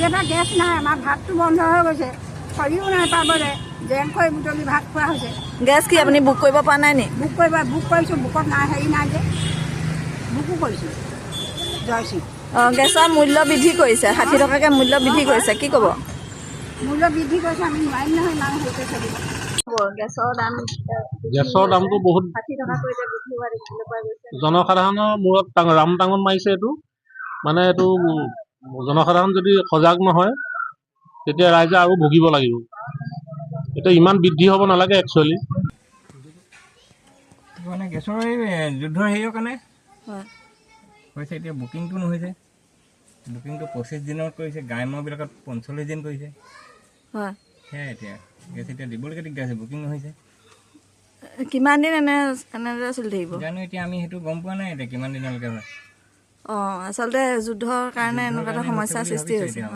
এটা গেছ নাই, আমাৰ ভাতটো বন্ধ হৈ গৈছে, খৰিও নাই পাবলৈ, জেংকৈ বুটলি ভাত খোৱা হৈছে। গেছ কি আপুনি বুক কৰিব পৰা নাই নি? বুক কৰিছোঁ, বুকত নাই, হেৰি নাই যে, বুকো কৰিছোঁ জয়শ্ৰী। অঁ, গেছৰ মূল্য বৃদ্ধি কৰিছে, 60 টকাকৈ মূল্য বৃদ্ধি কৰিছে, কি ক'ব? মূল্য বৃদ্ধি কৰিছে, আমি নোৱাৰিম নহয় ইমান হেৰিকৈ চলিব। গেছৰ দামটো বহুত 60 টকাকৈ এতিয়া বৃদ্ধি হোৱা দেখিবলৈ পোৱা গৈছে। জনসাধাৰণৰ মূৰত ৰাম টাঙন মাৰিছে। এইটো মানে এইটো জনসাধাৰণ যদি সজাগ নহয় তেতিয়া ৰাইজে আৰু ভুগিব লাগিব। এতিয়া ইমান বৃদ্ধি হ'ব নালাগে একচুৱেলি। মানে গেছৰ এই যুদ্ধৰ হেৰিৰ কাৰণে হয় হৈছে। এতিয়া বুকিংটো নহৈছে, বুকিংটো 25 দিনত কৰিছে, গ্ৰাম্যবিলাকত 45 দিন কৰিছে। হয়, সেয়াই এতিয়া গেছ এতিয়া দিবলৈকে দিগদাৰ হৈছে, বুকিং নহৈছে। কিমান দিন এনেদৰে চলি থাকিব? জানো এতিয়া আমি সেইটো গম পোৱা নাই এতিয়া কিমান দিনলৈকে হয়। অঁ, আচলতে যুদ্ধৰ কাৰণে এনেকুৱা এটা সমস্যাৰ সৃষ্টি হৈছে।